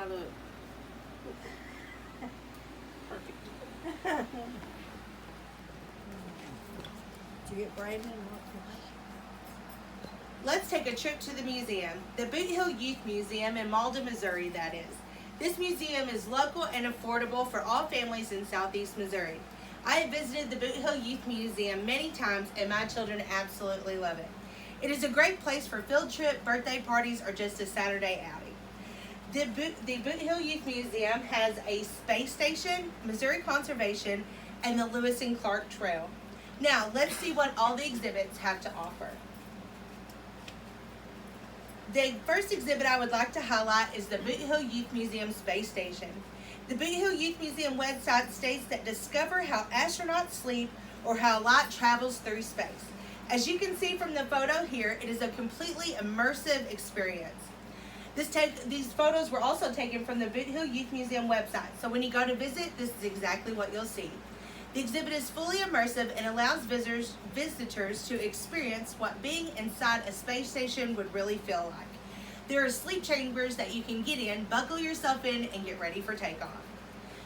I look? Perfect. Did you get Brandon? Let's take a trip to the museum, the Boot Hill Youth Museum in Malden, Missouri, that is. This museum is local and affordable for all families in southeast Missouri. I have visited the Boot Hill Youth Museum many times and my children absolutely love it. It is a great place for field trip, birthday parties, or just a Saturday outing. The Boot Hill Youth Museum has a space station, Missouri Conservation, and the Lewis and Clark Trail. Now, let's see what all the exhibits have to offer. The first exhibit I would like to highlight is the Boot Hill Youth Museum Space Station. The Boot Hill Youth Museum website states that discover how astronauts sleep or how light travels through space. As you can see from the photo here, it is a completely immersive experience. These photos were also taken from the Boot Hill Youth Museum website, so when you go to visit, this is exactly what you'll see. The exhibit is fully immersive and allows visitors to experience what being inside a space station would really feel like. There are sleep chambers that you can get in, buckle yourself in, and get ready for takeoff.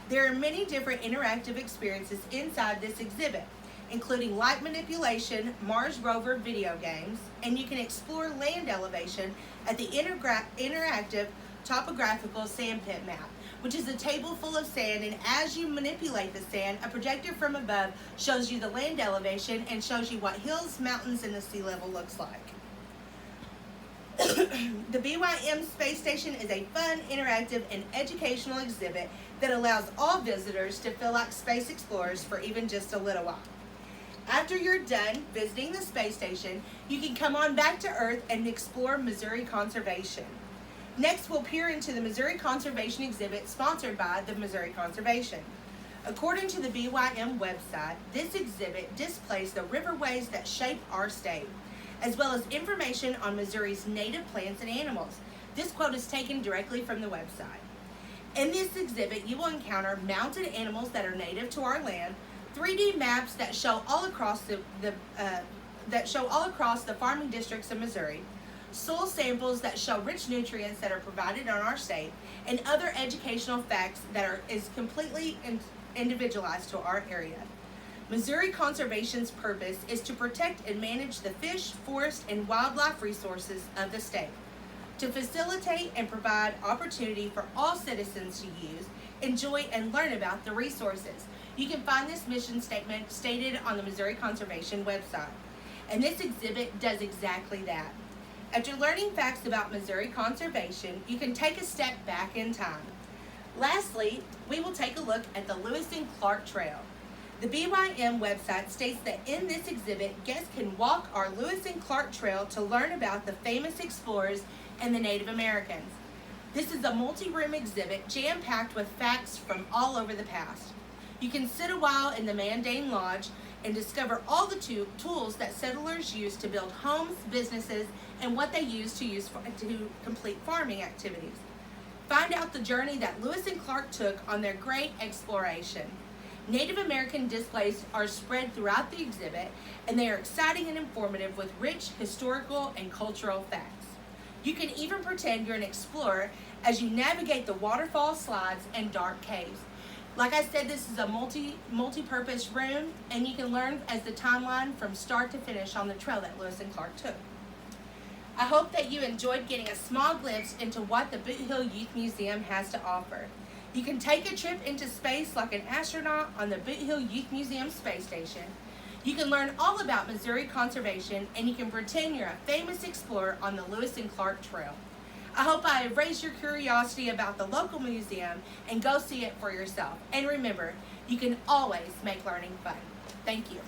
There are many different interactive experiences inside this exhibit, including light manipulation, Mars rover video games, and you can explore land elevation at the interactive topographical sand pit map, which is a table full of sand, and as you manipulate the sand, a projector from above shows you the land elevation and shows you what hills, mountains, and the sea level looks like. The BYM Space Station is a fun, interactive, and educational exhibit that allows all visitors to feel like space explorers for even just a little while. After you're done visiting the space station, you can come on back to Earth and explore Missouri Conservation. Next, we'll peer into the Missouri Conservation exhibit sponsored by the Missouri Conservation. According to the BYM website, this exhibit displays the riverways that shape our state, as well as information on Missouri's native plants and animals. This quote is taken directly from the website. In this exhibit, you will encounter mounted animals that are native to our land, 3D maps that show all across the farming districts of Missouri, soil samples that show rich nutrients that are provided on our state, and other educational facts that is completely individualized to our area. Missouri Conservation's purpose is to protect and manage the fish, forest, and wildlife resources of the state, to facilitate and provide opportunity for all citizens to use, enjoy, and learn about the resources. You can find this mission statement stated on the Missouri Conservation website. And this exhibit does exactly that. After learning facts about Missouri Conservation, you can take a step back in time. Lastly, we will take a look at the Lewis and Clark Trail. The BYM website states that in this exhibit, guests can walk our Lewis and Clark Trail to learn about the famous explorers and the Native Americans. This is a multi-room exhibit jam-packed with facts from all over the past. You can sit a while in the Mandane Lodge and discover all the tools that settlers used to build homes, businesses, and what they used to complete farming activities. Find out the journey that Lewis and Clark took on their great exploration. Native American displays are spread throughout the exhibit, and they are exciting and informative with rich historical and cultural facts. You can even pretend you're an explorer as you navigate the waterfall slides and dark caves. Like I said, this is a multi-purpose room, and you can learn as the timeline from start to finish on the trail that Lewis and Clark took. I hope that you enjoyed getting a small glimpse into what the Boot Hill Youth Museum has to offer. You can take a trip into space like an astronaut on the Boot Hill Youth Museum Space Station. You can learn all about Missouri Conservation, and you can pretend you're a famous explorer on the Lewis and Clark Trail. I hope I have raised your curiosity about the local museum, and go see it for yourself. And remember, you can always make learning fun. Thank you.